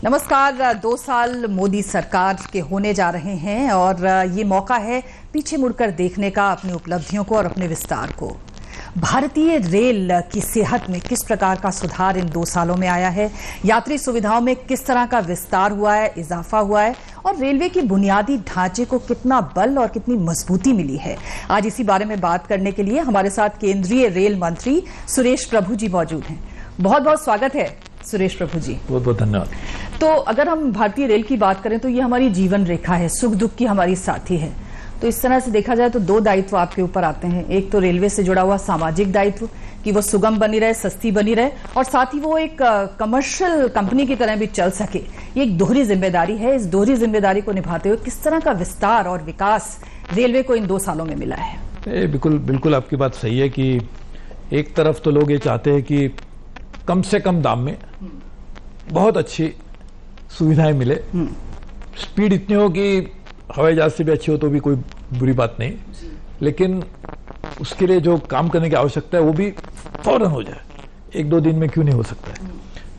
नमस्कार। 2 साल मोदी सरकार के होने जा रहे हैं और ये मौका है पीछे मुड़कर देखने का अपनी उपलब्धियों को और अपने विस्तार को। भारतीय रेल की सेहत में किस प्रकार का सुधार इन 2 सालों में आया है, यात्री सुविधाओं में किस तरह का विस्तार हुआ है, इजाफा हुआ है और रेलवे की बुनियादी ढांचे को कितना बल और कितनी मजबूती मिली है। आज इसी बारे में बात करने के लिए हमारे साथ केंद्रीय रेल मंत्री सुरेश प्रभु जी मौजूद हैं। बहुत बहुत स्वागत है सुरेश प्रभु जी। बहुत बहुत धन्यवाद। तो अगर हम भारतीय रेल की बात करें तो ये हमारी जीवन रेखा है, सुख दुख की हमारी साथी है। तो इस तरह से देखा जाए तो 2 दायित्व आपके ऊपर आते हैं। एक तो रेलवे से जुड़ा हुआ सामाजिक दायित्व कि वो सुगम बनी रहे, सस्ती बनी रहे और साथ ही वो एक कमर्शियल कंपनी की तरह भी चल सके। ये एक दोहरी जिम्मेदारी है। इस दोहरी जिम्मेदारी को निभाते हुए किस तरह का विस्तार और विकास रेलवे को इन 2 सालों में मिला है? बिल्कुल आपकी बात सही है कि एक तरफ तो लोग ये चाहते हैं कि कम से कम दाम में बहुत अच्छी सुविधाएं मिले, स्पीड इतनी हो कि हवाई जहाज से भी अच्छी हो तो भी कोई बुरी बात नहीं, लेकिन उसके लिए जो काम करने की आवश्यकता है वो भी फौरन हो जाए। 1-2 दिन में क्यों नहीं हो सकता है?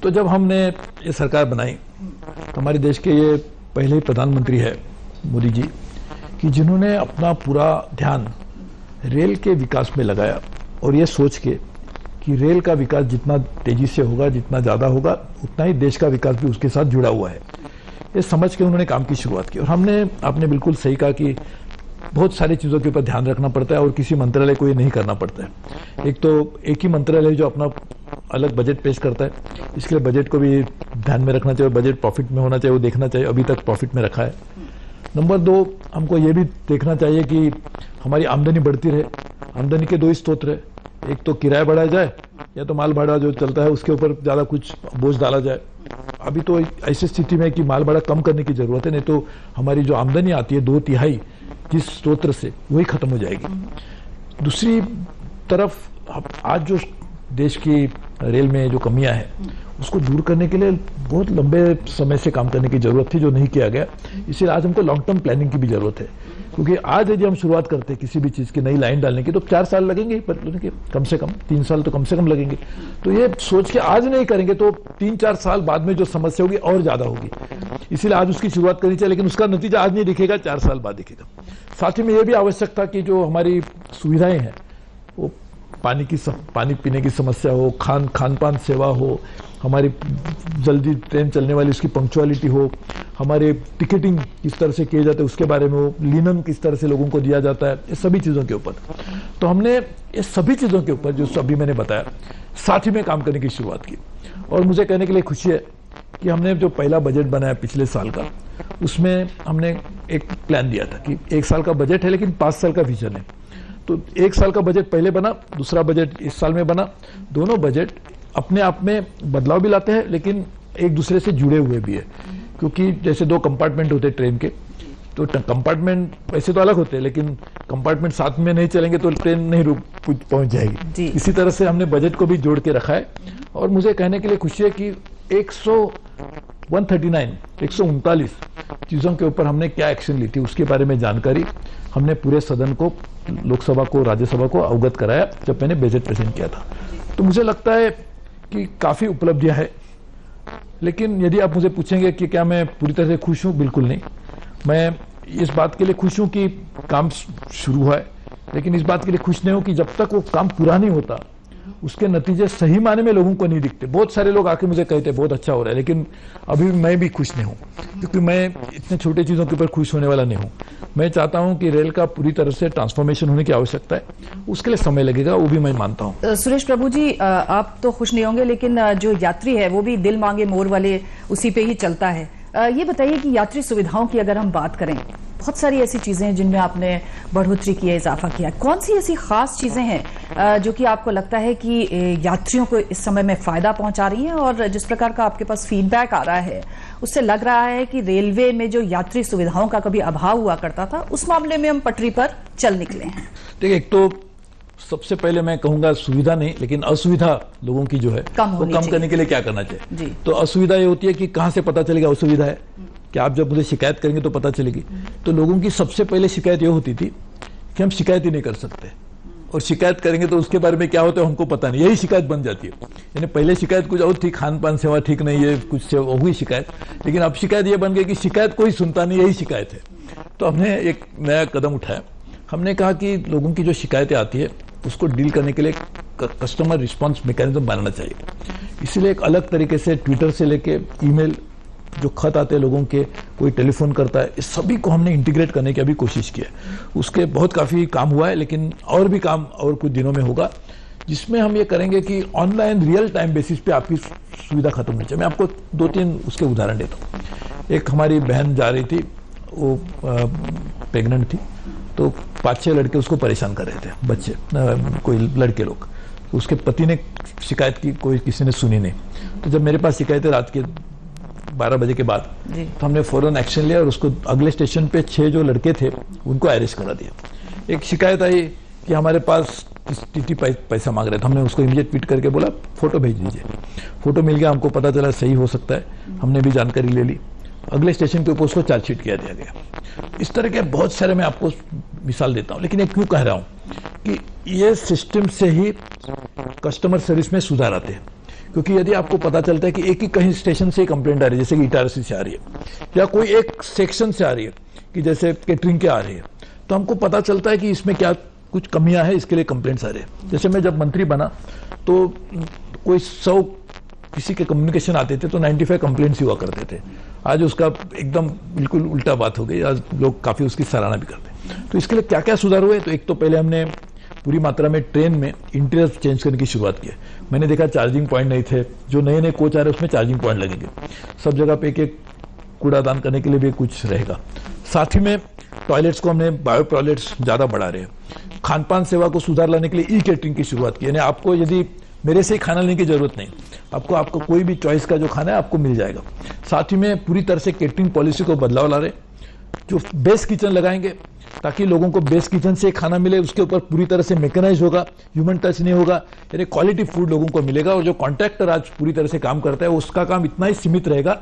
तो जब हमने ये सरकार बनाई तो हमारे देश के ये पहले ही प्रधानमंत्री है मोदी जी कि जिन्होंने अपना पूरा ध्यान रेल के विकास में लगाया और ये सोच के कि रेल का विकास जितना तेजी से होगा, जितना ज्यादा होगा, उतना ही देश का विकास भी उसके साथ जुड़ा हुआ है। ये समझ के उन्होंने काम की शुरुआत की और आपने बिल्कुल सही कहा कि बहुत सारी चीजों के ऊपर ध्यान रखना पड़ता है और किसी मंत्रालय को ये नहीं करना पड़ता है। एक ही मंत्रालय जो अपना अलग बजट पेश करता है, इसके लिए बजट को भी ध्यान में रखना चाहिए, बजट प्रॉफिट में होना चाहिए, वो देखना चाहिए। अभी तक प्रॉफिट में रखा है। नंबर 2, हमको ये भी देखना चाहिए कि हमारी आमदनी बढ़ती रहे। आमदनी के 2 ही स्रोत है, एक तो किराया बढ़ाया जाए या तो माल भाड़ा जो चलता है उसके ऊपर ज्यादा कुछ बोझ डाला जाए। अभी तो ऐसी स्थिति में कि माल भाड़ा कम करने की जरूरत है, नहीं तो हमारी जो आमदनी आती है 2/3 जिस स्रोत से वही खत्म हो जाएगी। दूसरी तरफ आज जो देश की रेल में जो कमियां हैं उसको दूर करने के लिए बहुत लंबे समय से काम करने की जरूरत थी जो नहीं किया गया। इसलिए आज हमको लॉन्ग टर्म प्लानिंग की भी जरूरत है, क्योंकि आज यदि हम शुरुआत करते हैं किसी भी चीज की नई लाइन डालने की तो 4 साल लगेंगे, कम से कम 3 साल तो कम से कम लगेंगे। तो ये सोच के आज नहीं करेंगे तो 3-4 साल बाद में जो समस्या होगी और ज्यादा होगी। इसीलिए आज उसकी शुरुआत करनी चाहिए, लेकिन उसका नतीजा आज नहीं दिखेगा, 4 साल बाद दिखेगा। साथ ही में यह भी आवश्यक था कि जो हमारी सुविधाएं हैं वो पानी पीने की समस्या हो, खान पान सेवा हो, हमारी जल्दी ट्रेन चलने वाली उसकी पंक्चुअलिटी हो, हमारे टिकटिंग किस तरह से किए जाते हैं उसके बारे में हो, लिनन किस तरह से लोगों को दिया जाता है, ये सभी चीजों के ऊपर तो हमने ये सभी चीजों के ऊपर जो अभी मैंने बताया साथ ही में काम करने की शुरुआत की। और मुझे कहने के लिए खुशी है कि हमने जो पहला बजट बनाया पिछले साल का, उसमें हमने एक प्लान दिया था कि 1 साल का बजट है लेकिन 5 साल का विजन है। तो 1 साल का बजट पहले बना, दूसरा बजट इस साल में बना। दोनों बजट अपने आप में बदलाव भी लाते हैं लेकिन एक दूसरे से जुड़े हुए भी है, क्योंकि जैसे 2 कंपार्टमेंट होते हैं ट्रेन के, तो कंपार्टमेंट वैसे तो अलग होते हैं लेकिन कंपार्टमेंट साथ में नहीं चलेंगे तो ट्रेन नहीं पहुंच जाएगी। इसी तरह से हमने बजट को भी जोड़ के रखा है। और मुझे कहने के लिए खुशी है कि 139 चीजों के ऊपर हमने क्या एक्शन ली थी उसके बारे में जानकारी हमने पूरे सदन को, लोकसभा को, राज्यसभा को अवगत कराया जब मैंने बजट प्रेजेंट किया था। तो मुझे लगता है कि काफी उपलब्धियां हैं, लेकिन यदि आप मुझे पूछेंगे कि क्या मैं पूरी तरह से खुश हूं, बिल्कुल नहीं। मैं इस बात के लिए खुश हूं कि काम शुरू हुआ है, लेकिन इस बात के लिए खुश नहीं हूं कि जब तक वो काम पूरा नहीं होता उसके नतीजे सही माने में लोगों को नहीं दिखते। बहुत सारे लोग आके मुझे कहते हैं बहुत अच्छा हो रहा है, लेकिन अभी मैं भी खुश नहीं हूं, क्योंकि मैं इतने छोटे चीजों के ऊपर खुश होने वाला नहीं हूं। मैं चाहता हूं कि रेल का पूरी तरह से ट्रांसफॉर्मेशन होने की आवश्यकता है, उसके लिए समय लगेगा, वो भी मैं मानता हूं। सुरेश प्रभु जी, आप तो खुश नहीं होंगे, लेकिन जो यात्री है वो भी दिल मांगे मोर वाले उसी पे ही चलता है। ये बताइए कि यात्री सुविधाओं की अगर हम बात करें, बहुत सारी ऐसी चीजें हैं जिनमें आपने बढ़ोतरी की है, इजाफा किया है। कौन सी ऐसी खास चीजें हैं जो कि आपको लगता है कि यात्रियों को इस समय में फायदा पहुंचा रही हैं? और जिस प्रकार का आपके पास फीडबैक आ रहा है उससे लग रहा है कि रेलवे में जो यात्री सुविधाओं का कभी अभाव हुआ करता था उस मामले में हम पटरी पर चल निकले हैं। देखिए, एक तो सबसे पहले मैं कहूंगा सुविधा नहीं लेकिन असुविधा लोगों की जो है वो कम करने के लिए क्या करना चाहिए। तो असुविधा ये होती है कि कहां से पता चलेगा असुविधा है, कि आप जब मुझे शिकायत करेंगे तो पता चलेगी। तो लोगों की सबसे पहले शिकायत ये होती थी कि हम शिकायत ही नहीं कर सकते, और शिकायत करेंगे तो उसके बारे में क्या होता है हमको पता नहीं, यही शिकायत बन जाती है। यानी पहले शिकायत कुछ और थी, खान पान सेवा ठीक नहीं है, कुछ सेवा हुई शिकायत, लेकिन अब शिकायत ये बन गई कि शिकायत कोई सुनता नहीं, यही शिकायत है। तो हमने एक नया कदम उठाया, हमने कहा कि लोगों की जो शिकायतें आती है उसको डील करने के लिए कस्टमर रिस्पांस मैकेनिज्म बनाना चाहिए। इसीलिए एक अलग तरीके से ट्विटर से लेके ईमेल, जो खत आते हैं लोगों के, कोई टेलीफोन करता है, इस सभी को हमने इंटीग्रेट करने की अभी कोशिश की है। उसके बहुत काफ़ी काम हुआ है, लेकिन और भी काम और कुछ दिनों में होगा, जिसमें हम ये करेंगे कि ऑनलाइन रियल टाइम बेसिस पे आपकी सुविधा खत्म नहीं चाहिए। मैं आपको 2-3 उसके उदाहरण देता हूँ। एक हमारी बहन जा रही थी, वो प्रेग्नेंट थी, तो 5-6 लड़के उसको परेशान कर रहे थे, बच्चे, कोई लड़के लोग। उसके पति ने शिकायत की, कोई किसी ने सुनी नहीं। तो जब मेरे पास शिकायतें रात के 12 बजे के बाद, तो हमने फौरन एक्शन लिया और उसको अगले स्टेशन पे 6 जो लड़के थे उनको अरेस्ट करा दिया। एक शिकायत आई कि हमारे पास टीटी पैसा मांग रहे थे, हमने उसको इमीडिएट ट्वीट करके बोला फोटो भेज दीजिए। फोटो मिल गया, हमको पता चला सही हो सकता है, हमने भी जानकारी ले ली। अगले स्टेशन के ऊपर उसको चार्जशीट किया दिया गया। इस तरह के बहुत सारे मैं आपको मिसाल देता हूं, लेकिन ये क्यों कह रहा हूं कि ये सिस्टम से ही कस्टमर सर्विस में सुधार आते हैं। क्योंकि यदि आपको पता चलता है कि एक ही कहीं स्टेशन से कंप्लेंट आ रही है, जैसे कि इटारसी से आ रही है या कोई एक सेक्शन से आ रही है, कि जैसे केटरिंग के आ रही है, तो हमको पता चलता है कि इसमें क्या कुछ कमियां हैं, इसके लिए कंप्लेंट्स आ रहे हैं। जैसे मैं जब मंत्री बना तो कोई 100 किसी के कम्युनिकेशन आते थे तो 95 कंप्लेंट्स ही हुआ करते थे। आज उसका एकदम बिल्कुल उल्टा बात हो गई, आज लोग काफी उसकी सराहना भी करते हैं। तो इसके लिए क्या क्या सुधार हुए, तो एक तो पहले हमने पूरी मात्रा में ट्रेन में इंटीरियर चेंज करने की शुरुआत की है। मैंने देखा चार्जिंग पॉइंट नहीं थे, जो नए नए कोच आ रहे हैं उसमें चार्जिंग पॉइंट लगेंगे, सब जगह पे एक कूड़ादान करने के लिए भी कुछ रहेगा। साथ ही में टॉयलेट्स को हमने बायो टॉयलेट्स ज्यादा बढ़ा रहे हैं। खान पान सेवा को सुधार लाने के लिए ई कैटरिंग की शुरुआत की, यानी आपको यदि मेरे से ही खाना लेने की जरूरत नहीं, आपको कोई भी चॉइस का जो खाना है आपको मिल जाएगा। साथ ही में पूरी तरह से केटरिंग पॉलिसी को बदलाव ला रहे, जो बेस किचन लगाएंगे ताकि लोगों को बेस किचन से खाना मिले, उसके ऊपर पूरी तरह से मैकेनाइज होगा, ह्यूमन टच नहीं होगा, यानी क्वालिटी फूड लोगों को मिलेगा। और जो कॉन्ट्रैक्टर आज पूरी तरह से काम करता है उसका काम इतना ही सीमित रहेगा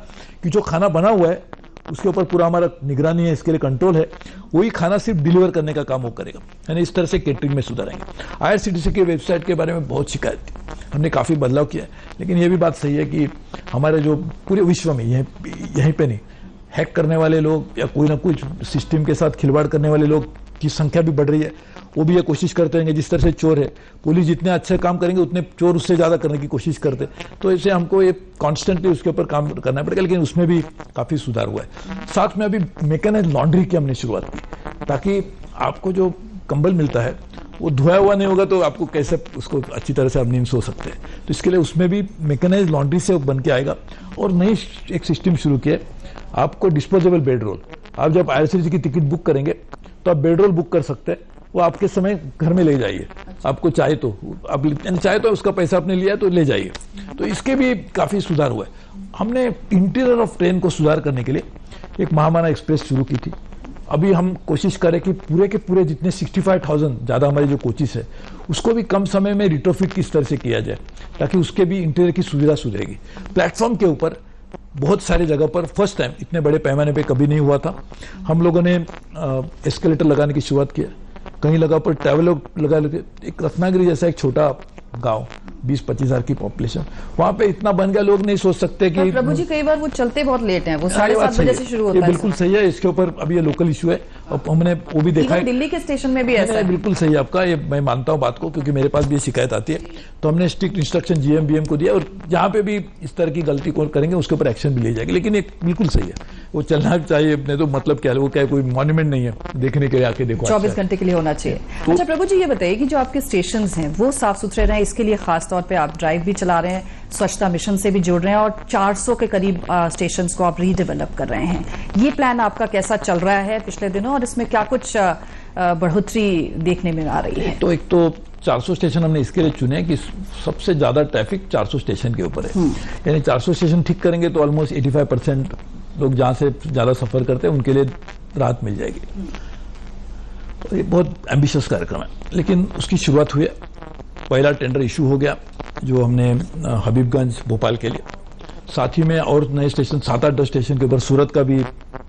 कि जो खाना बना हुआ है उसके ऊपर पूरा हमारा निगरानी है, इसके लिए कंट्रोल है, वही खाना सिर्फ डिलीवर करने का काम वो करेगा। यानी इस तरह से केटरिंग में सुधार आएंगे। IRCTC की वेबसाइट के बारे में बहुत शिकायत थी, हमने काफी बदलाव किया है, लेकिन ये भी बात सही है कि हमारे जो पूरे विश्व में यहीं पे नहीं, हैक करने वाले लोग या कोई ना कुछ सिस्टम के साथ खिलवाड़ करने वाले लोग की संख्या भी बढ़ रही है। वो भी ये कोशिश करते रहेंगे, जिस तरह से चोर है, पुलिस जितने अच्छे काम करेंगे उतने चोर उससे ज्यादा करने की कोशिश करते, तो इससे हमको ये कॉन्स्टेंटली उसके ऊपर काम करना पड़ेगा, लेकिन उसमें भी काफी सुधार हुआ है। साथ में अभी मैकेनाइज्ड लॉन्ड्री की हमने शुरुआत की, ताकि आपको जो कंबल मिलता है वो धोया हुआ नहीं होगा तो आपको कैसे उसको अच्छी तरह से आप नींद सो सकते हैं। तो इसके लिए उसमें भी मैकेनाइज्ड लॉन्ड्री से बन के आएगा। और नई एक सिस्टम शुरू किया है, आपको डिस्पोजेबल बेड रोल, आप जब IRCTC की टिकट बुक करेंगे तो आप बेड रोल बुक कर सकते हैं, वो आपके समय घर में ले जाइए। आपको चाहे तो आप चाहे तो उसका पैसा आपने लिया तो ले जाइए। तो इसके भी काफी सुधार हुआ है। हमने इंटीरियर ऑफ ट्रेन को सुधार करने के लिए एक महामाना एक्सप्रेस शुरू की थी। अभी हम कोशिश करें कि पूरे के पूरे जितने 65,000 ज्यादा हमारे जो कोचिस है उसको भी कम समय में रिट्रोफिट किस तरह से किया जाए, ताकि उसके भी इंटीरियर की सुविधा सुधरेगी। प्लेटफॉर्म के ऊपर बहुत सारी जगह पर फर्स्ट टाइम इतने बड़े पैमाने पे कभी नहीं हुआ था, हम लोगों ने एस्केलेटर लगाने की शुरुआत की। कहीं लगा पर ट्रैवलर लगा लगे। एक रत्नागिरी जैसा एक छोटा गांव, 20-25 हजार की पॉपुलेशन, वहां पे इतना बन गया, लोग नहीं सोच सकते कि प्रभु जी कई बार वो चलते बहुत लेट हैं, वो 7:30 बजे से शुरू होता है। बिल्कुल सही है, इसके ऊपर अभी ये लोकल इशू है और हमने वो भी देखा है। दिल्ली के स्टेशन में भी ऐसा है। बिल्कुल सही है आपका, ये मैं मानता हूँ बात को, क्योंकि मेरे पास भी ये शिकायत आती है। तो हमने स्ट्रिक्ट इंस्ट्रक्शन GM BM को दिया और जहां पे भी इस तरह की गलती को करेंगे उसके ऊपर एक्शन भी ली जाएगी। लेकिन ये बिल्कुल सही है, वो चलना चाहिए अपने, तो मतलब क्या है, वो क्या कोई मॉन्यूमेंट नहीं है देखने के लिए आके देखो, 24 घंटे के लिए होना चाहिए। अच्छा प्रभु जी ये बताइए कि जो आपके स्टेशन हैं वो साफ सुथरे रहे, इसके लिए खास तौर पे आप ड्राइव भी चला रहे हैं, स्वच्छता मिशन से भी जुड़ रहे हैं और 400 के करीब स्टेशन को आप रीडेवलप कर रहे हैं। ये प्लान आपका कैसा चल रहा है पिछले दिनों और इसमें क्या कुछ बढ़ोतरी देखने में आ रही है? तो एक तो 400 स्टेशन हमने इसके लिए चुने कि सबसे ज्यादा ट्रैफिक 400 स्टेशन के ऊपर है। यानी 400 स्टेशन ठीक करेंगे तो ऑलमोस्ट 85% लोग जहां से ज्यादा सफर करते हैं उनके लिए राहत मिल जाएगी। तो ये बहुत एम्बिशियस कार्यक्रम है, लेकिन उसकी शुरुआत हुई है। पहला टेंडर इशू हो गया जो हमने हबीबगंज भोपाल के लिए, साथ ही में और नए स्टेशन 7-8 स्टेशन के ऊपर सूरत का भी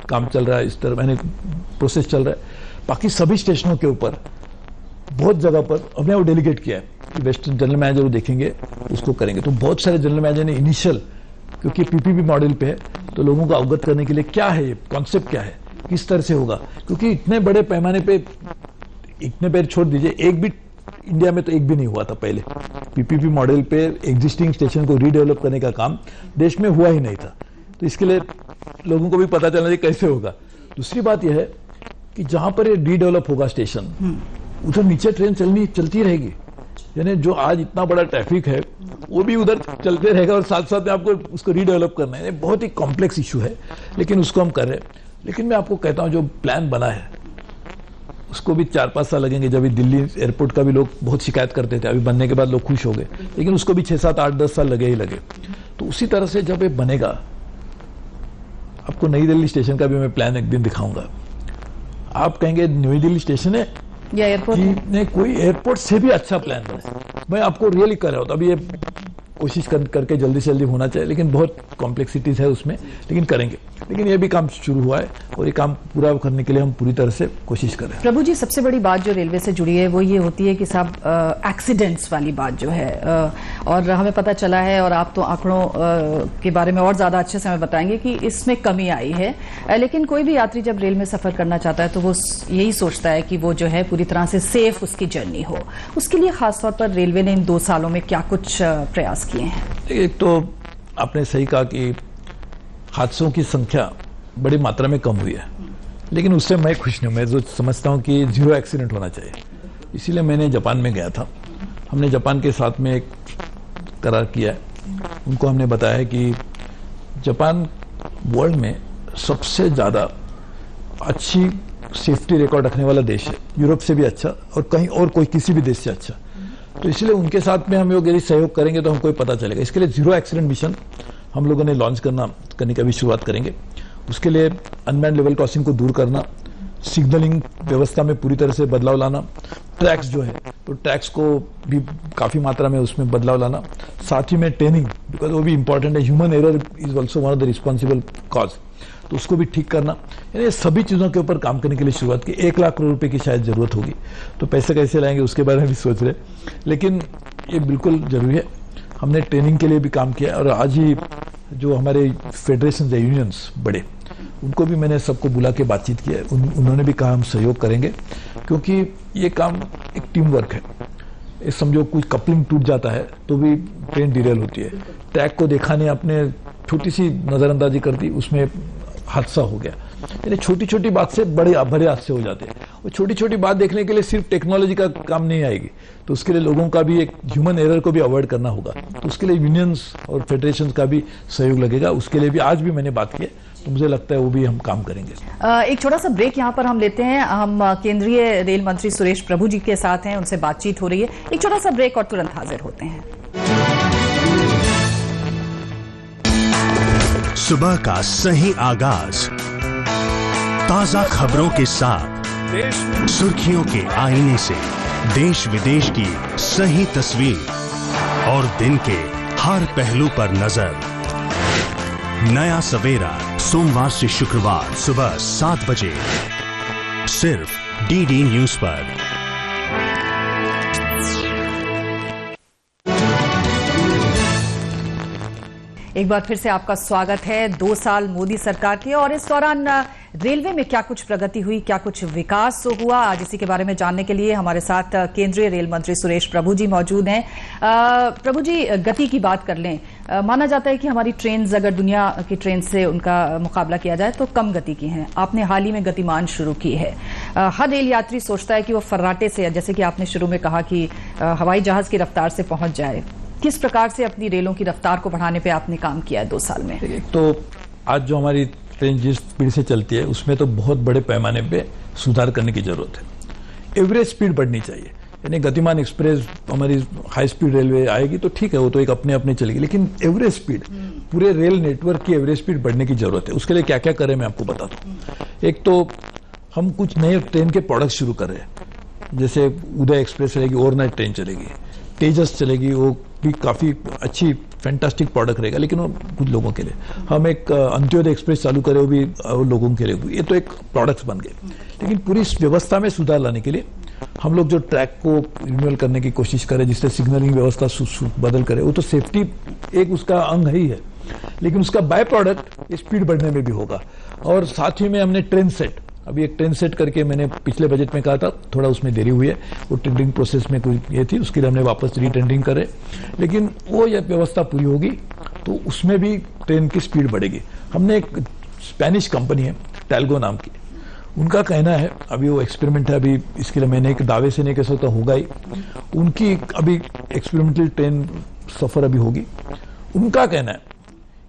काम चल रहा है, इस तरह मैंने प्रोसेस चल रहा है। बाकी सभी स्टेशनों के ऊपर बहुत जगह पर हमने वो डेलीगेट किया है कि वेस्टर्न जनरल मैनेजर वो देखेंगे, उसको करेंगे। तो बहुत सारे जनरल मैनेजर ने इनिशियल, क्योंकि पीपीपी मॉडल पे है, तो लोगों को अवगत करने के लिए क्या है ये कॉन्सेप्ट, क्या है, किस तरह से होगा, क्योंकि इतने बड़े पैमाने पे, इतने पैर छोड़ दीजिए, एक भी इंडिया में तो एक भी नहीं हुआ था पहले। पीपीपी मॉडल पे एग्जिस्टिंग स्टेशन को रीडेवलप करने का काम देश में हुआ ही नहीं था। तो इसके लिए लोगों को भी पता चलना चाहिए कैसे होगा। दूसरी बात यह है कि जहां पर ये रीडेवलप होगा स्टेशन, उधर नीचे ट्रेन चलती रहेगी, यानी जो आज इतना बड़ा ट्रैफिक है वो भी उधर चलते रहेगा, और साथ साथ में आपको उसको रीडेवलप करना है। बहुत ही कॉम्प्लेक्स इशू है, लेकिन उसको हम कर रहे हैं। लेकिन मैं आपको कहता हूं, जो प्लान बना है उसको भी 4-5 साल लगेंगे। जब दिल्ली एयरपोर्ट का भी लोग बहुत शिकायत करते थे, अभी बनने के बाद लोग खुश हो गए, लेकिन उसको भी 6-7-8-10 साल लगे ही लगे। तो उसी तरह से जब ये बनेगा, आपको नई दिल्ली स्टेशन का भी मैं प्लान एक दिन दिखाऊंगा। आप कहेंगे नई दिल्ली स्टेशन है या एयरपोर्ट ने, कोई एयरपोर्ट से भी अच्छा प्लान बने। मैं आपको रियली कर रहा हूं, तो अभी ये कोशिश करके जल्दी से जल्दी होना चाहिए, लेकिन बहुत कॉम्प्लेक्सिटीज है उसमें, लेकिन करेंगे। लेकिन ये भी काम शुरू हुआ है, और ये काम पूरा करने के लिए हम पूरी तरह से कोशिश कर रहे हैं। प्रभु जी, सबसे बड़ी बात जो रेलवे से जुड़ी है वो ये होती है कि साहब एक्सीडेंट्स वाली बात जो है, और हमें पता चला है, और आप तो आंकड़ों के बारे में और ज्यादा अच्छे से हमें बताएंगे कि इसमें कमी आई है। लेकिन कोई भी यात्री जब रेल में सफर करना चाहता है तो वो यही सोचता है कि वो जो है पूरी तरह से सेफ उसकी जर्नी हो। उसके लिए खासतौर पर रेलवे ने इन 2 सालों में क्या कुछ प्रयास किए हैं? एक तो आपने सही कहा कि हादसों की संख्या बड़ी मात्रा में कम हुई है, लेकिन उससे मैं खुश नहीं हूं। मैं जो समझता हूं कि 0 एक्सीडेंट होना चाहिए, इसीलिए मैंने जापान में गया था। हमने जापान के साथ में एक करार किया है। उनको हमने बताया है कि जापान वर्ल्ड में सबसे ज्यादा अच्छी सेफ्टी रिकॉर्ड रखने वाला देश है, यूरोप से भी अच्छा, और कहीं और कोई किसी भी देश से अच्छा। तो इसलिए उनके साथ में हम लोग यदि सहयोग करेंगे तो हमको ही पता चलेगा। इसके लिए 0 एक्सीडेंट मिशन हम लोगों ने लॉन्च करने का भी शुरुआत करेंगे। उसके लिए अनमैन्ड लेवल क्रॉसिंग को दूर करना, सिग्नलिंग व्यवस्था में पूरी तरह से बदलाव लाना, ट्रैक्स जो है तो ट्रैक्स को भी काफी मात्रा में उसमें बदलाव लाना, साथ ही में ट्रेनिंग, बिकॉज वो भी इंपॉर्टेंट है। Human error is also one of the responsible cause, तो उसको भी ठीक करना। यानी ये सभी चीजों के ऊपर काम करने के लिए शुरुआत की। 1 लाख करोड़ रुपए की शायद जरूरत होगी, तो पैसे कैसे लाएंगे उसके बारे में भी सोच रहे, लेकिन ये बिल्कुल जरूरी है। हमने ट्रेनिंग के लिए भी काम किया, और आज ही जो हमारे फेडरेशन है, यूनियंस बड़े, उनको भी मैंने सबको बुला के बातचीत की है। उन्होंने भी कहा हम सहयोग करेंगे, क्योंकि ये काम एक टीम वर्क है। समझो कुछ कपलिंग टूट जाता है तो भी ट्रेन डिरेल होती है। ट्रैक को देखा नहीं, आपने छोटी सी नजरअंदाजी कर दी, उसमें हादसा हो गया। यानी छोटी छोटी बात से बड़े हादसे हो जाते हैं। और छोटी छोटी बात देखने के लिए सिर्फ टेक्नोलॉजी का काम नहीं आएगी, तो उसके लिए लोगों का भी एक ह्यूमन एरर को भी अवॉइड करना होगा। तो उसके लिए यूनियंस और फेडरेशन का भी सहयोग लगेगा। उसके लिए भी आज भी मैंने बात की है, तो मुझे लगता है वो भी हम काम करेंगे। एक छोटा सा ब्रेक यहाँ पर हम लेते हैं। हम केंद्रीय रेल मंत्री सुरेश प्रभु जी के साथ हैं, उनसे बातचीत हो रही है। एक छोटा सा ब्रेक और तुरंत हाजिर होते हैं। सुबह का सही आगाज ताजा खबरों के साथ, सुर्खियों के आईने से देश विदेश की सही तस्वीर और दिन के हर पहलू पर नजर। नया सवेरा सोमवार से शुक्रवार सुबह 7 बजे सिर्फ डीडी न्यूज पर। एक बार फिर से आपका स्वागत है। 2 साल मोदी सरकार के, और इस दौरान रेलवे में क्या कुछ प्रगति हुई, क्या कुछ विकास हुआ, आज इसी के बारे में जानने के लिए हमारे साथ केंद्रीय रेल मंत्री सुरेश प्रभु जी मौजूद हैं। प्रभु जी, गति की बात कर लें, माना जाता है कि हमारी ट्रेन अगर दुनिया की ट्रेन से उनका मुकाबला किया जाए तो कम गति की हैं। आपने हाल ही में गतिमान शुरू की है। हर रेल यात्री सोचता है कि वो फर्राटे से, जैसे कि आपने शुरू में कहा कि हवाई जहाज की रफ्तार से पहुंच जाए। किस प्रकार से अपनी रेलों की रफ्तार को बढ़ाने पे आपने काम किया है 2 साल में? एक तो आज जो हमारी ट्रेन जिस स्पीड से चलती है उसमें तो बहुत बड़े पैमाने पे सुधार करने की जरूरत है। एवरेज स्पीड बढ़नी चाहिए, यानी गतिमान एक्सप्रेस हमारी हाई स्पीड रेलवे आएगी तो ठीक है, वो तो एक अपने अपने चलेगी, लेकिन एवरेज स्पीड, पूरे रेल नेटवर्क की एवरेज स्पीड बढ़ने की जरूरत है। उसके लिए क्या क्या करें मैं आपको बताता हूँ। एक तो हम कुछ नए ट्रेन के प्रोडक्ट शुरू कर रहे हैं, जैसे उदय एक्सप्रेस रहेगी, ओवरनाइट ट्रेन चलेगी, तेजस चलेगी, वो भी काफी अच्छी फैंटास्टिक प्रोडक्ट रहेगा, लेकिन वो कुछ लोगों के लिए। हम एक अंत्योदय एक्सप्रेस चालू करें, वो भी लोगों के लिए। ये तो एक प्रोडक्ट्स बन गए, लेकिन पूरी व्यवस्था में सुधार लाने के लिए हम लोग जो ट्रैक को रिन्यूअल करने की कोशिश करें, जिससे सिग्नलिंग व्यवस्था बदल करे, वो तो सेफ्टी एक उसका अंग ही है, लेकिन उसका बाय प्रोडक्ट स्पीड बढ़ने में भी होगा। और साथ ही में हमने ट्रेन सेट, अभी एक ट्रेन सेट करके मैंने पिछले बजट में कहा था, थोड़ा उसमें देरी हुई है, वो टेंडरिंग प्रोसेस में कोई ये थी, उसके लिए हमने वापस रीटेंडरिंग करे, लेकिन वो ये व्यवस्था पूरी होगी तो उसमें भी ट्रेन की स्पीड बढ़ेगी। हमने एक स्पेनिश कंपनी है टैल्गो नाम की, उनका कहना है, अभी वो एक्सपेरिमेंट है, अभी इसके लिए मैंने एक दावे से नहीं कह सकता, होगा ही, उनकी अभी एक्सपेरिमेंटल ट्रेन सफर अभी होगी। उनका कहना है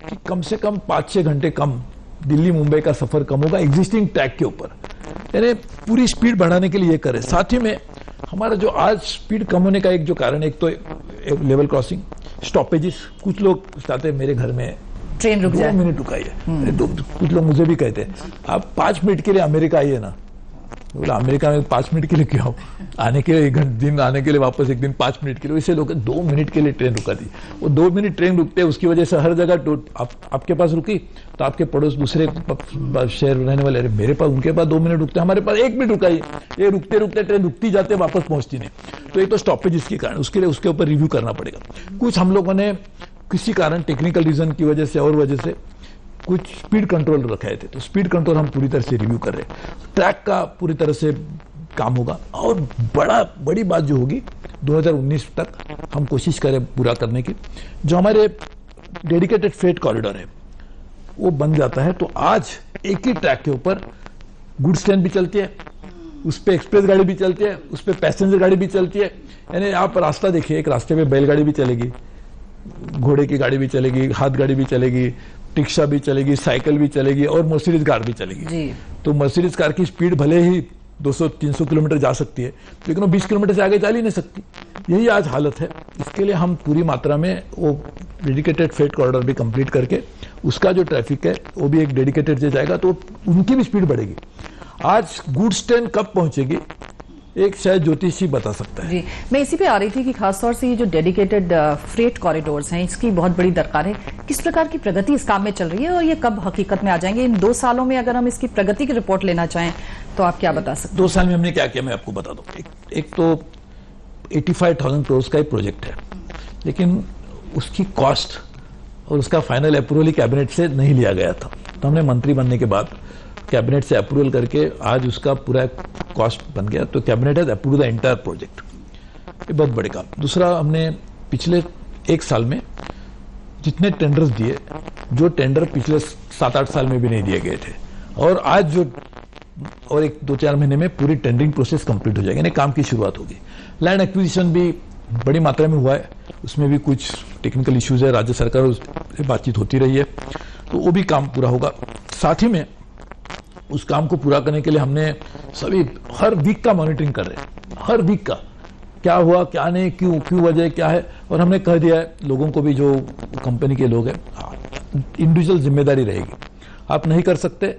कि कम से कम 5-6 घंटे कम दिल्ली मुंबई का सफर कम होगा एग्जिस्टिंग ट्रैक के ऊपर, यानी पूरी स्पीड बढ़ाने के लिए ये करे। साथ ही में हमारा जो आज स्पीड कम होने का एक जो कारण है, एक तो लेवल क्रॉसिंग स्टॉपेजेस, कुछ लोग चाहते हैं मेरे घर में ट्रेन रुक जाए, 2 मिनट रुकाइए, कुछ लोग मुझे भी कहते हैं आप 5 मिनट के लिए अमेरिका आइए ना, बोला अमेरिका में 5 मिनट के लिए क्यों, आने के लिए 1 दिन, आने के लिए वापस 1 दिन, 5 मिनट के लिए, वैसे लोग 2 मिनट के लिए ट्रेन रुका दी। वो 2 मिनट ट्रेन रुकते हैं, उसकी वजह से हर जगह आपके पास रुकी तो आपके पड़ोस दूसरे शहर रहने वाले, अरे मेरे पास, उनके पास 2 मिनट रुकते, हमारे पास 1 मिनट रुकाई, ये रुकते रुकते ट्रेन रुकती जाते, वापस पहुंचती नहीं। तो ये तो स्टॉपेज के कारण, उसके लिए उसके ऊपर रिव्यू करना पड़ेगा। कुछ हम लोगों ने किसी कारण, टेक्निकल रीजन की वजह से और वजह से कुछ स्पीड कंट्रोल रखे थे, तो स्पीड कंट्रोल हम पूरी तरह से रिव्यू कर रहे हैं, ट्रैक का पूरी तरह से काम होगा। और बड़ी बात जो होगी 2019 तक हम कोशिश करें पूरा करने की, जो हमारे डेडिकेटेड फ्रेट कॉरिडोर है वो बन जाता है, तो आज एक ही ट्रैक के ऊपर गुड्स ट्रेन भी चलती है, उस पर एक्सप्रेस गाड़ी भी चलती है, उस पर पैसेंजर गाड़ी भी चलती है, यानी आप रास्ता देखिए, एक रास्ते में बैलगाड़ी भी चलेगी, घोड़े की गाड़ी भी चलेगी, हाथ गाड़ी भी चलेगी, रिक्शा भी चलेगी, साइकिल भी चलेगी और मर्सिडीज कार भी चलेगी। तो मर्सिडीज कार की स्पीड भले ही 200-300 किलोमीटर जा सकती है, लेकिन वो 20 किलोमीटर से आगे जा ही नहीं सकती। यही आज हालत है। इसके लिए हम पूरी मात्रा में वो डेडिकेटेड फ्रेट कॉरिडोर भी कंप्लीट करके उसका जो ट्रैफिक है वो भी एक डेडिकेटेड से जाएगा, तो उनकी भी स्पीड बढ़ेगी। आज गुड्स ट्रेन कब पहुंचेगी एक शायद ज्योतिषी बता सकता है। जी, मैं इसी पे आ रही थी कि खासतौर से ये जो डेडिकेटेड फ्रेट कॉरिडोर्स हैं, इसकी बहुत बड़ी दरकार है। किस प्रकार की प्रगति इस काम में चल रही है और ये कब हकीकत में आ जाएंगे? इन 2 सालों में अगर हम इसकी प्रगति की रिपोर्ट लेना चाहें तो आप क्या बता सकते हैं? 2 साल में हमने क्या किया मैं आपको बता दूं। एक तो 85,000 करोड़ का एक प्रोजेक्ट है, लेकिन उसकी कॉस्ट और उसका फाइनल अप्रूवल ही कैबिनेट से नहीं लिया गया था। तो हमने मंत्री बनने के बाद कैबिनेट से अप्रूवल करके आज उसका पूरा कॉस्ट बन गया, तो cabinet has approve the entire project. ये बहुत बड़े काम। दूसरा, हमने पिछले 1 साल में जितने टेंडर्स दिए, जो टेंडर पिछले 7-8 साल में भी नहीं दिए गए थे, और आज जो और 1-2-4 महीने में पूरी टेंडरिंग प्रोसेस कंप्लीट हो जाएगी, यानी काम की शुरुआत होगी। लैंड एक्विजिशन भी बड़ी मात्रा में हुआ है, उसमें भी कुछ टेक्निकल इश्यूज है, राज्य सरकार से बातचीत होती रही है, तो वो भी काम पूरा होगा। साथ ही में उस काम को पूरा करने के लिए हमने सभी हर वीक का मॉनिटरिंग कर रहे हैं, हर वीक का क्या हुआ क्या नहीं, क्यों वजह क्या है। और हमने कह दिया है लोगों को भी, जो कंपनी के लोग हैं, इंडिविजुअल जिम्मेदारी रहेगी, आप नहीं कर सकते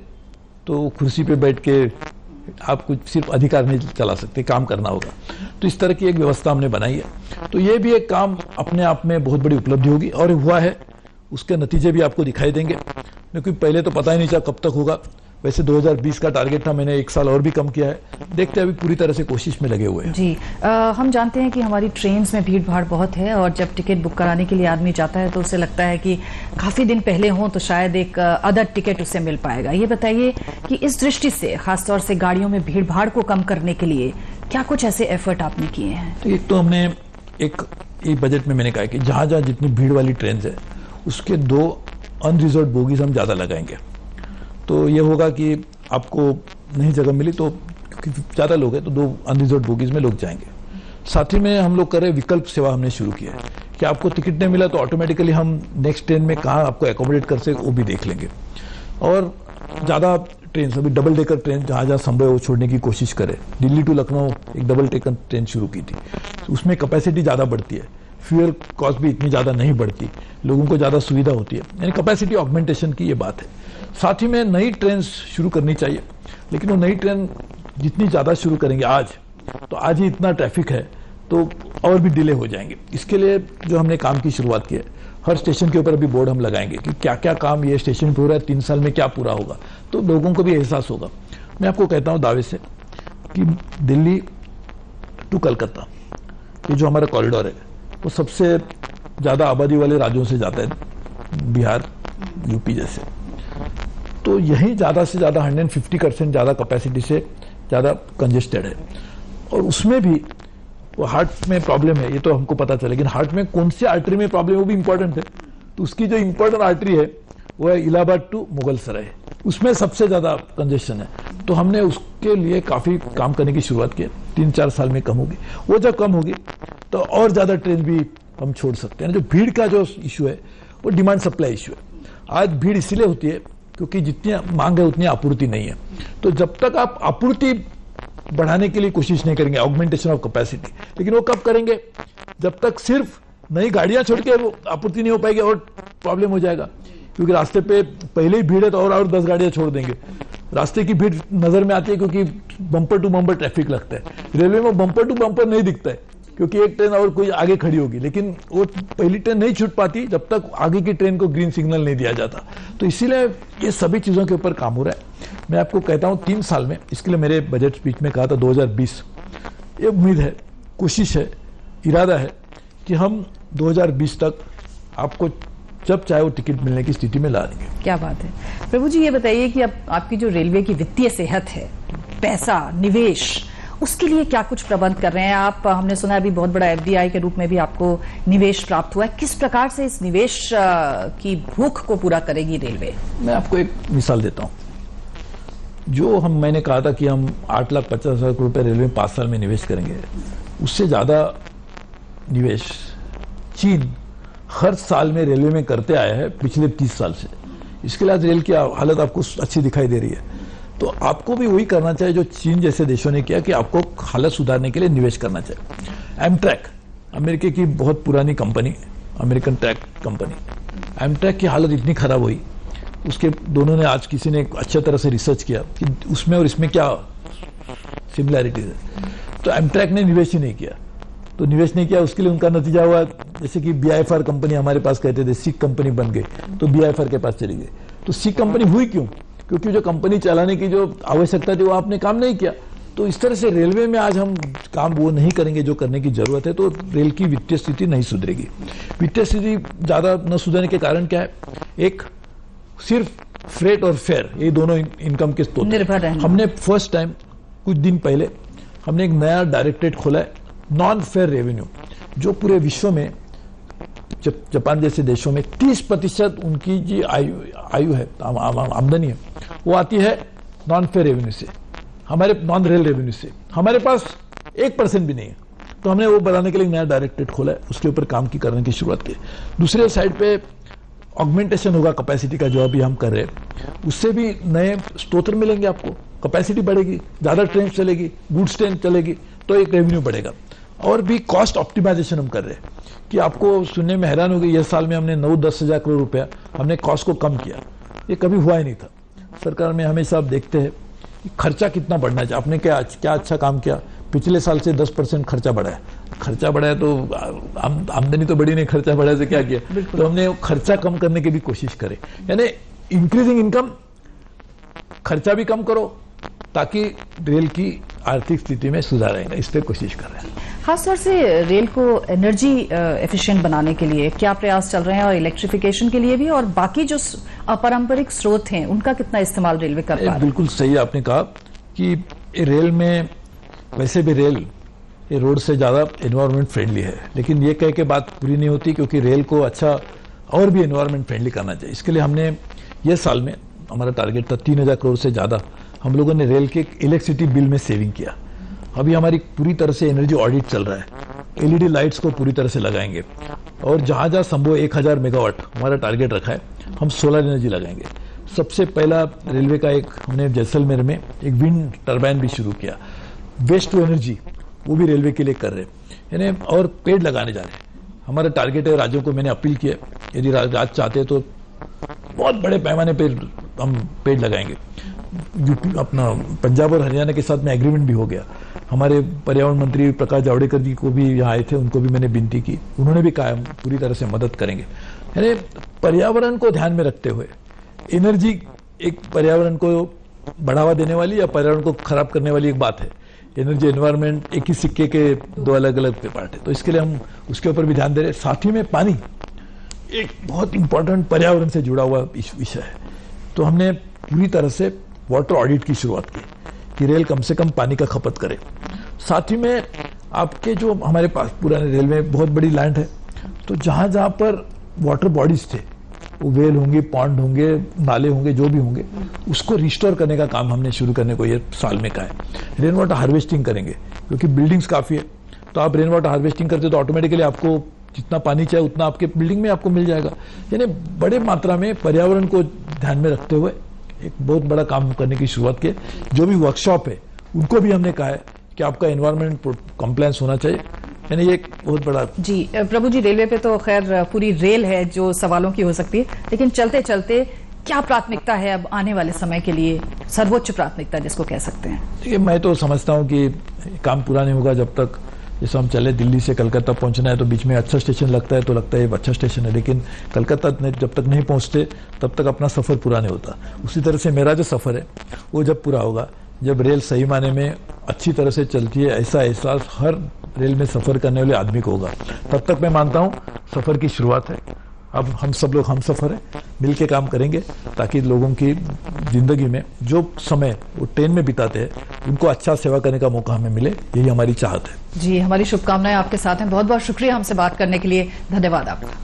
तो कुर्सी पे बैठ के आप कुछ सिर्फ अधिकार नहीं चला सकते, काम करना होगा। तो इस तरह की एक व्यवस्था हमने बनाई है। तो ये भी एक काम अपने आप में बहुत बड़ी उपलब्धि होगी, और हुआ है, उसके नतीजे भी आपको दिखाई देंगे, क्योंकि पहले तो पता ही नहीं चला कब तक होगा। वैसे 2020 का टारगेट था, मैंने 1 साल और भी कम किया है। देखते हैं, अभी पूरी तरह से कोशिश में लगे हुए हैं। जी, हम जानते हैं कि हमारी ट्रेन्स में भीड़ भाड़ बहुत है, और जब टिकट बुक कराने के लिए आदमी जाता है तो उसे लगता है कि काफी दिन पहले हो तो शायद एक अदर टिकट उसे मिल पाएगा। ये बताइए कि इस दृष्टि से खासतौर से गाड़ियों में भीड़ भाड़ को कम करने के लिए क्या कुछ ऐसे एफर्ट आपने किए हैं? तो एक तो हमने एक बजट में मैंने कहा कि जहां जहां जितनी भीड़ वाली ट्रेन है उसके 2 अनरिजर्व्ड बोगीज हम ज्यादा लगाएंगे। तो ये होगा कि आपको नहीं जगह मिली तो ज्यादा लोग हैं तो 2 अनरिजर्व्ड बोगीज में लोग जाएंगे। साथ ही में हम लोग कर रहे विकल्प सेवा हमने शुरू किया है कि आपको टिकट नहीं मिला तो ऑटोमेटिकली हम नेक्स्ट ट्रेन में कहाँ आपको एकोमोडेट कर सके वो भी देख लेंगे। और ज्यादा ट्रेन, अभी डबल डेकर ट्रेन जहां जहां संभव है वो छोड़ने की कोशिश करें। दिल्ली टू लखनऊ एक डबल डेकर ट्रेन शुरू की थी, उसमें कैपेसिटी ज्यादा बढ़ती है, फ्यूल कॉस्ट भी इतनी ज्यादा नहीं बढ़ती, लोगों को ज्यादा सुविधा होती है, यानी कैपेसिटी ऑगमेंटेशन की ये बात है। साथ ही में नई ट्रेन शुरू करनी चाहिए, लेकिन वो नई ट्रेन जितनी ज्यादा शुरू करेंगे आज, तो आज ही इतना ट्रैफिक है तो और भी डिले हो जाएंगे। इसके लिए जो हमने काम की शुरुआत की है, हर स्टेशन के ऊपर अभी बोर्ड हम लगाएंगे कि क्या क्या काम ये स्टेशन पे हो रहा है, 3 साल में क्या पूरा होगा, तो लोगों को भी एहसास होगा। मैं आपको कहता हूं दावे से कि दिल्ली टू कलकत्ता, ये जो हमारा कॉरिडोर है वो सबसे ज़्यादा आबादी वाले राज्यों से जाता है, बिहार, यूपी जैसे। तो यही ज़्यादा से ज़्यादा 150% ज़्यादा कैपेसिटी से ज़्यादा कंजेस्टेड है, और उसमें भी वो हार्ट में प्रॉब्लम है, ये तो हमको पता चले, लेकिन हार्ट में कौन सी आर्टरी में प्रॉब्लम है वो भी इंपॉर्टेंट है। तो उसकी जो इंपॉर्टेंट आर्टरी है वो है इलाहाबाद टू मुगल सराय, उसमें सबसे ज़्यादा कंजेशन है। तो हमने उसके लिए काफ़ी काम करने की शुरुआत की, 3-4 साल में कम होगी। वो जब कम होगी तो और ज़्यादा ट्रेन भी हम छोड़ सकते हैं। जो भीड़ का जो इशू है वो डिमांड सप्लाई इशू है। आज भीड़ इसीलिए होती है क्योंकि जितनी मांग है उतनी आपूर्ति नहीं है। तो जब तक आप आपूर्ति बढ़ाने के लिए कोशिश नहीं करेंगे, ऑगमेंटेशन ऑफ कैपेसिटी, लेकिन वो कब करेंगे? जब तक सिर्फ नई गाड़ियां छोड़ के वो आपूर्ति नहीं हो पाएगी और प्रॉब्लम हो जाएगा, क्योंकि रास्ते पे पहले ही भीड़ है तो और 10 गाड़ियां छोड़ देंगे। रास्ते की भीड़ नजर में आती है क्योंकि बम्पर टू बम्पर ट्रैफिक लगता है। रेलवे में बम्पर टू बम्पर नहीं दिखता है क्योंकि एक ट्रेन और कोई आगे खड़ी होगी, लेकिन वो पहली ट्रेन नहीं छूट पाती जब तक आगे की ट्रेन को ग्रीन सिग्नल नहीं दिया जाता। तो इसीलिए ये सभी चीजों के ऊपर काम हो रहा है। मैं आपको कहता हूं 3 साल में, इसके लिए मेरे बजट स्पीच में कहा था 2020, ये उम्मीद है, कोशिश है, इरादा है कि हम 2020 तक आपको जब चाहे वो टिकट मिलने की स्थिति में ला देंगे। क्या बात है। प्रभु जी, ये बताइए कि अब आपकी जो रेलवे की वित्तीय सेहत है, पैसा, निवेश, उसके लिए क्या कुछ प्रबंध कर रहे हैं आप? हमने सुना अभी बहुत बड़ा एफडीआई के रूप में भी आपको निवेश प्राप्त हुआ है। किस प्रकार से इस निवेश की भूख को पूरा करेगी रेलवे? मैं आपको एक मिसाल देता हूं। जो मैंने कहा था कि हम 8,50,000 करोड़ रुपए रेलवे में 5 साल में निवेश करेंगे, उससे ज्यादा निवेश चीन हर साल में रेलवे में करते आया है पिछले 30 साल से। इसके लिए आज रेल की हालत आपको अच्छी दिखाई दे रही है। तो आपको भी वही करना चाहिए जो चीन जैसे देशों ने किया, कि आपको हालत सुधारने के लिए निवेश करना चाहिए। एमट्रैक, अमेरिका की बहुत पुरानी company, American track company, Amtrak की हालत इतनी खराब हुई, उसके दोनों ने, आज किसी ने अच्छी तरह से रिसर्च किया कि उसमें और इसमें क्या सिमिलैरिटीज है, तो एमट्रैक ने निवेश ही नहीं किया। तो निवेश नहीं किया, उसके लिए उनका नतीजा हुआ, जैसे कि बीआईएफआर कंपनी हमारे पास कहते थे, सिक कंपनी बन गई, तो बीआईएफआर के पास चली गई। तो सिक कंपनी हुई क्यों? क्योंकि जो कंपनी चलाने की जो आवश्यकता थी वो आपने काम नहीं किया। तो इस तरह से रेलवे में आज हम काम वो नहीं करेंगे जो करने की जरूरत है, तो रेल की वित्तीय स्थिति नहीं सुधरेगी। वित्तीय स्थिति ज्यादा न सुधरने के कारण क्या है? एक, सिर्फ फ्रेट और फेयर, ये दोनों इनकम के स्रोत निर्भर रहना। हमने फर्स्ट टाइम कुछ दिन पहले हमने एक नया डायरेक्टरेट खोला है, नॉन फेयर रेवेन्यू, जो पूरे विश्व में जापान जैसे देशों में 30% उनकी जी आयु है, आमदनी है, वो आती है नॉन फेयर रेवेन्यू से, हमारे नॉन रेल रेवेन्यू से। हमारे पास 1% भी नहीं है। तो हमने वो बनाने के लिए नया डायरेक्टरेट खोला है, उसके ऊपर काम करने की शुरुआत की। दूसरे साइड पे ऑगमेंटेशन होगा कैपेसिटी का, जो अभी हम कर रहे हैं, उससे भी नए स्रोत मिलेंगे आपको, कैपेसिटी बढ़ेगी, ज्यादा ट्रेन चलेगी, गुड्स ट्रेन चलेगी, तो एक रेवेन्यू बढ़ेगा। और भी कॉस्ट ऑप्टिमाइजेशन हम कर रहे हैं कि आपको सुनने में हैरान होगी, ये साल में हमने 9-10 हजार करोड़ रुपया हमने कॉस्ट को कम किया। ये कभी हुआ ही नहीं था। सरकार में हमेशा आप देखते हैं कि खर्चा कितना बढ़ना चाहिए। आपने क्या अच्छा काम किया, पिछले साल से 10% खर्चा बढ़ा है। खर्चा बढ़ा है तो आमदनी तो बढ़ी नहीं, खर्चा बढ़ा से क्या किया? तो हमने खर्चा कम करने की भी कोशिश करे, यानी इंक्रीजिंग इनकम, खर्चा भी कम करो ताकि रेल की आर्थिक स्थिति में सुधार आएगा, इस पर कोशिश कर रहे हैं। खासतौर से रेल को एनर्जी एफिशिएंट बनाने के लिए क्या प्रयास चल रहे हैं, और इलेक्ट्रिफिकेशन के लिए भी, और बाकी जो अपारंपरिक स्रोत हैं उनका कितना इस्तेमाल रेलवे कर पा रहा है? बिल्कुल सही आपने कहा कि रेल में, वैसे भी रेल ये रोड से ज्यादा एनवायरमेंट फ्रेंडली है, लेकिन ये कह के बात पूरी नहीं होती, क्योंकि रेल को अच्छा और भी एनवायरमेंट फ्रेंडली करना चाहिए। इसके लिए हमने ये साल में, हमारा टारगेट था 3,000 करोड़ से ज्यादा, हम लोगों ने रेल के इलेक्ट्रिसिटी बिल में सेविंग किया। अभी हमारी पूरी तरह से एनर्जी ऑडिट चल रहा है, एलईडी लाइट्स को पूरी तरह से लगाएंगे, और जहां जहां संभव 1,000 मेगावाट हमारा टारगेट रखा है, हम सोलर एनर्जी लगाएंगे। सबसे पहला रेलवे का एक, हमने जैसलमेर में एक विंड टर्बाइन भी शुरू किया। वेस्ट टू एनर्जी वो भी रेलवे के लिए कर रहे हैं, यानी और पेड़ लगाने जा रहे हैं। हमारा टारगेट है, राज्यों को मैंने अपील किया, यदि राज्य चाहते हैं तो बहुत बड़े पैमाने पर हम पेड़ लगाएंगे। यूपी, अपना पंजाब और हरियाणा के साथ में एग्रीमेंट भी हो गया। हमारे पर्यावरण मंत्री प्रकाश जावड़ेकर जी को भी यहाँ आए थे, उनको भी मैंने विनती की, उन्होंने भी कहा हम पूरी तरह से मदद करेंगे। यानी पर्यावरण को ध्यान में रखते हुए एनर्जी एक पर्यावरण को बढ़ावा देने वाली या पर्यावरण को खराब करने वाली एक बात है, एनर्जी एनवायरनमेंट एक ही सिक्के के दो अलग अलग पार्ट है, तो इसके लिए हम उसके ऊपर भी ध्यान दे रहे हैं। साथ ही में पानी एक बहुत इंपॉर्टेंट पर्यावरण से जुड़ा हुआ विषय है, तो हमने पूरी तरह से वाटर ऑडिट की शुरुआत की कि रेल कम से कम पानी का खपत करे। साथ ही में आपके जो हमारे पास पुराने रेल में बहुत बड़ी लैंड है, तो जहां जहां पर वाटर बॉडीज थे, वो वेल होंगे, पॉन्ड होंगे, नाले होंगे, जो भी होंगे, उसको रिस्टोर करने का काम हमने शुरू करने को ये साल में कहा है। रेन वाटर हार्वेस्टिंग करेंगे, क्योंकि बिल्डिंग्स काफी है, तो आप रेन वाटर हार्वेस्टिंग करते तो ऑटोमेटिकली आपको जितना पानी चाहिए उतना आपके बिल्डिंग में आपको मिल जाएगा। यानी बड़े मात्रा में पर्यावरण को ध्यान में रखते हुए एक बहुत बड़ा काम करने की शुरुआत की। जो भी वर्कशॉप है उनको भी हमने कहा है कि आपका एनवायरमेंट कंप्लायंस होना चाहिए, यानी ये एक बहुत बड़ा। जी प्रभु जी, रेलवे पे तो खैर पूरी रेल है जो सवालों की हो सकती है, लेकिन चलते चलते क्या प्राथमिकता है अब आने वाले समय के लिए, सर्वोच्च प्राथमिकता जिसको कह सकते हैं? देखिए, मैं तो समझता हूँ कि काम पूरा नहीं होगा जब तक, जैसे हम चले दिल्ली से कलकत्ता पहुंचना है तो बीच में अच्छा स्टेशन लगता है तो लगता है अच्छा स्टेशन है, लेकिन कलकत्ता जब तक नहीं पहुंचते तब तक अपना सफर पूरा नहीं होता। उसी तरह से मेरा जो सफर है वो जब पूरा होगा, जब रेल सही माने में अच्छी तरह से चलती है, ऐसा एहसास हर रेल में सफर करने वाले आदमी को होगा, तब तक मैं मानता हूं सफर की शुरुआत है। अब हम सब लोग हम सफर है, मिलके काम करेंगे ताकि लोगों की जिंदगी में जो समय वो ट्रेन में बिताते हैं उनको अच्छा सेवा करने का मौका हमें मिले, यही हमारी चाहत है। जी, हमारी शुभकामनाएं आपके साथ हैं। बहुत बहुत शुक्रिया हमसे बात करने के लिए, धन्यवाद आपका।